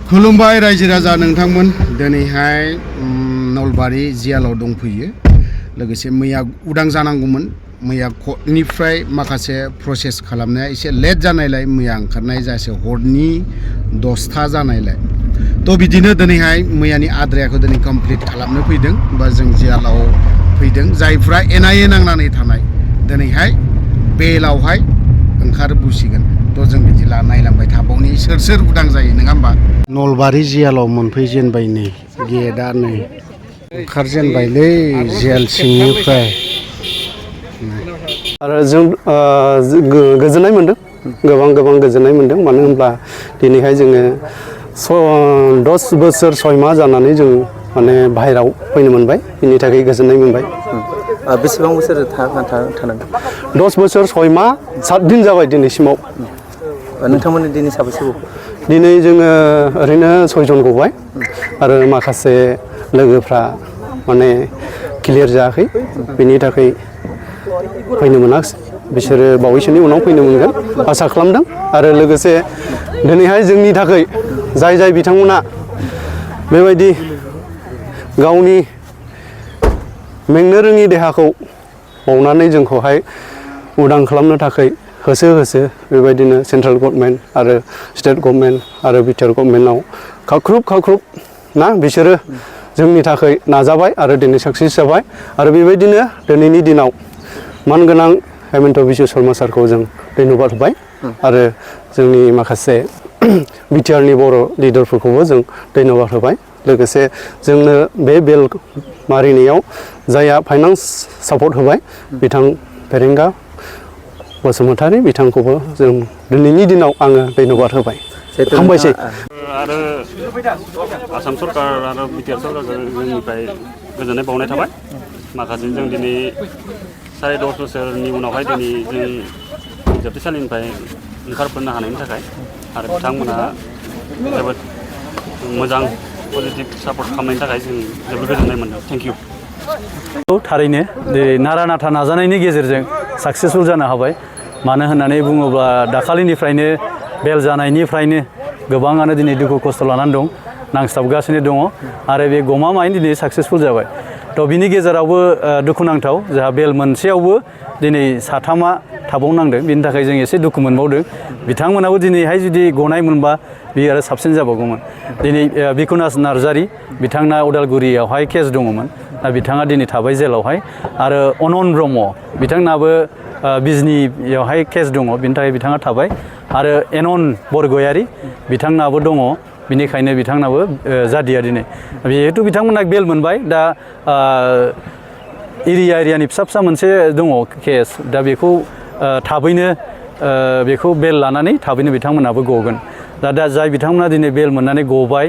खुलुमबाय रायजो राजा नोंथांमोन दिनैहाय नलबारि जियालाव दंफैयो लोगोसे मैया उदां जानांगौमोन मैया कोर्टनिफ्राय माखासे प्रसेस खालामनाया एसे लेट जानायलाय मैया ओंखारनाय जायासै हरनि 10टा जानायलाय तो बिदिनो दिनैहाय मैयानि आद्रायाखौ दिनै कमप्लिट खालामनो फैदों बा जों जियालाव फैदों जायफ्रा एनआईए नांनानै थानाय दिनैहाय बेलावहाय ओंखारबोसिगोन तो जों बिदि नायलांबाय थाबावनि सोर उदां जायो नङा होमबा नलबारि जियालाव मोनफैजेनबाय नै गेटआ नै ओंखारजेनबायलै जेल सिंनिफ्राय आरो जों गोजोननाय मोनदों गोबां गोजोननाय मोनदों मानो होनब्ला दिनैहाय जोङो 10 बोसोर 6 माह जानानै जों माने बाहेराव फैनो मोनबाय बिनि थाखाय गोजोननाय मोनबाय बेसेबां बोसोर थानांगौ 10 बोसोर 6 माह 7 दिन जाबाय दिनैसिमाव नोंथांमोननि दिनै साबेसे दिनै जोङो ओरैनो 6 जन गबाय आरो माखासे लोगोफ्रा माने क्लियार जायाखै बिनि थाखाय फैनो मोनाखै बिसोरो बावैसोनि उनाव फैनो मोनगोन आसा खालामदों आरो लोगोसे दिनैहाय जोंनि थाखाय जाय बिथांमोना बेबायदि गावनि मेंनो रोङि देहाखौ बावनानै जोंखौहाय उदां खालामनो थाखाय होसो बेबायदिनो सेन्ट्रेल गभर्नमेन्ट आरो स्टेट गभर्नमेन्ट आरो बिटिआर गभर्नमेन्टआव खाख्रुब ना बिसोरो जोंनि थाखाय नाजाबाय आरो दिनै साक्सेस जाबाय आरो बेबायदिनो दिनैनि दिनाव मानगोनां हेमन्त बिश्व शर्मा सारखौ जों धन्यबाद होबाय आरो जोंनि माखासे बिटिआरनि बर' लिडारफोरखौबो जों धन्यबाद होबाय लोगोसे जोंनो बे बेल मारिनायाव जायहा फाइनान्स सापर्ट होबाय बिथां फेरेंगा बसुमतारी बिथांखौबो जों दिनैनि दिनाव आङो धन्यबाद होबाय हामबायसै आरो आसाम सरकार आरो बिटिआर सरकारखौ जोंनिफ्राय गोजोननाय बावनाय थाबाय माखासे जों दिनै 10.5 बोसोरनि उनावहाय दिनै जों जोबथेसालिनिफ्राय ओंखारबोनो हानायनि थाखाय आरो बिथांमोनहा जोबोद मोजां पजिटिभ सापर्ट खालामनायनि थाखाय जों जोबोद गोजोननाय मोनदों थेंक इउ थारैनो नारा नाथा नाजानायनि गेजेरजों साक्सेसफुल जानो हाबाय मानो होननानै बुङोब्ला दाखालिनिफ्रायनो बेल जानायनिफ्रायनो गोबाङानो दिनै दुखु खस्थ' लानानै दं नांस्लाबगासिनो दङ आरो बे गमामायैनो दिनै साक्सेसफुल जाबाय थ' बिनि गेजेरावबो दुखुनांथाव जोंहा बेल मोनसेयावबो दिनै 3 थाबावनांदों बिनि थाखाय जों एसे दुखु मोनबावदों बिथांमोनाबो दिनैहाय जुदि गनाय मोनबा बियो आरो साबसिन जाबावगौमोन दिनै बिकुनास नार्जारि बिथांना उदालगुरियावहाय केस दङमोन दा बिथाङा दिनै थाबाय जेलावहाय आरो अनन ब्रह्म बिथांनाबो बिजनीयावहाय केस दङ बिनि थाखाय बिथाङा थाबाय आरो एनन बरगयारि बिथांनाबो दङ बिनिखायनो बिथांनाबो जादिया दिनै जिहेतु बिथांमोना बेल मोनबाय दा एरियानि फिसा मोनसे दङ केस दा बेखौ थाबैनो बेखौ बेल लानानै थाबैनो बिथांमोनाबो गगोन दा जाय बिथांमोना दिनै बेल मोननानै गबाय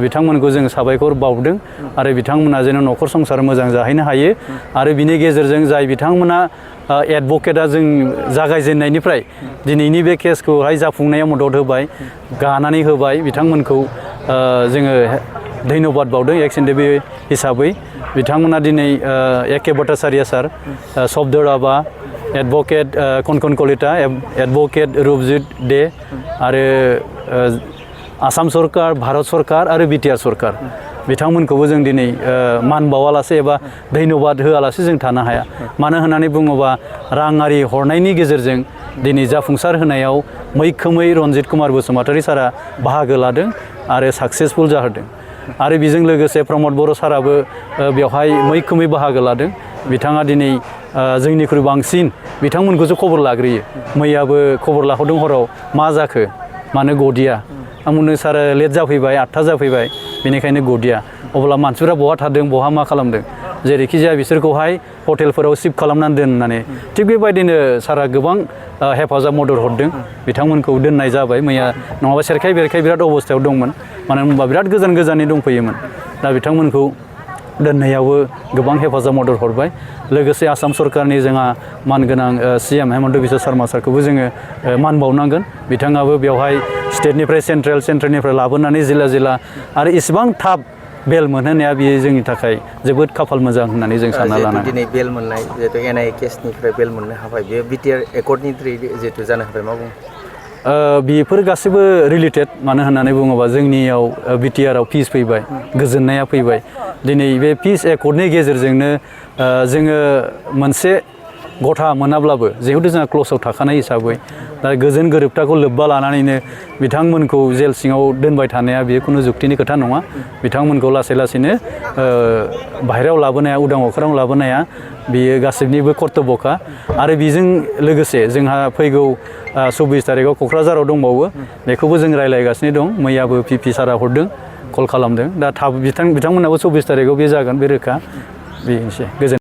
बिथांमोनखौ जों साबायखर बावदों आरो बिथांमोना जेन न'खर संसार मोजां जाहैनो हायो आरो बिनि गेजेरजों जाय बिथांमोना एडभकेटआ जों जागायजेननायनिफ्राय दिनैनि बे केसखौहाय जाफुंनायाव मदद होबाय गानानै होबाय बिथांमोनखौ जोङो धन्यबाद बावदों एक्स एनडिबि हिसाबै बिथांमोना दिनै एके भट्टाचार्य सार शब्दराबा एडभकेट कनकन कलिता एडभकेट रुपजित दे आरो आसाम सरकार भारत सरकार आरो बिटिआर सरकार बिथांमोनखौबो जों दिनै मान बावालासे एबा धन्यबाद होआलासे जों थानो हाया मानो होननानै बुङोबा राङारि हरनायनि गेजेरजों दिनै जाफुंसार होनायाव मैखोमै रन्जित कुमार बसुमतारी सारा बाहागो लादों आरो साक्सेसफुल जाहोदों आरो बेजों लोगोसे प्रमद बर' साराबो बेवहाय मैखोमै बाहागो लादों बिथाङा दिनै जोंनिख्रुइ बांसिन बिथांमोनखौसो खबर लाग्रोयो मैयाबो खबर लाहरदों हराव मा जाखो मानो गदिया आं बुंदों सार लेट जाफैबाय 8 जाफैबाय बेनिखायनो गदिया अब्ला मानसिफोरा बहा थादों बहा मा खालामदों जेरैखि जाया बिसोरखौहाय हटेलफोराव शिफ्ट खालामनानै दोननानै थिग बेबायदिनो सारा गोबां हेफाजाब मदद हरदों बिथांमोनखौ दोननाय जाबाय मैया नङाबा सेरखाय बेरखाय बिराद अबस्थायाव दंमोन मानो होनबा बिराद गोजाननि दंफैयोमोन दा बिथांमोनखौ दोननायावबो गोबां हेफाजाब मदद हरबाय लोगोसे आसाम सरकारनि जोंहा मानगोनां CM हेमन्त बिश्व शर्मा सारखौबो जोङो मान बावनांगोन बिथाङाबो बेवहाय स्टेटनिफ्राय सेन्ट्रेलनिफ्राय लाबोनानै जिल्ला आरो इसेबां थाब बेल मोनहोनाया बियो जोंनि थाखाय जोबोद खाफाल मोजां होननानै जों सानना लानांगोन दिनै बेल मोननाय जिहेतु एनआईए केसनिफ्राय बेल मोननो हाबाय बेयो बिटिआर एकर्डनि थ्रुयै जिहेतु जानो हाबाय मा बुङो बेफोर गासैबो रिलेटेड मानो होननानै बुङोबा जोंनियाव बिटिआरआव पिस फैबाय गोजोननाया फैबाय दिनै बे पिस एकर्डनि गेजेरजोंनो जोङो मोनसे गथा मोनाब्लाबो जिहेतु जोंहा क्लसाव थाखानाय हिसाबै दा गोजोन गोरोबथाखौ लोब्बा लानानैनो बिथांमोनखौ जेल सिङाव दोनबाय थानाया बेयो खुनु जुक्तिनि खोथा नङा बिथांमोनखौ लासै लासैनो बाहेरायाव लाबोनाया उदां अख्राङाव लाबोनाया बेयो गासैनिबो कर्तब्यखा आरो बेजों लोगोसे जोंहा फैगौ 24 तारिखआव क'क्राझाराव दंबावो बेखौबो जों रायज्लायगासिनो दं मैयाबो पिपि सारा हरदों कल खालामदों दा बिथांमोनाबो 24 तारिखआव बे जागोन बे रोखा बेनोसै गोजोन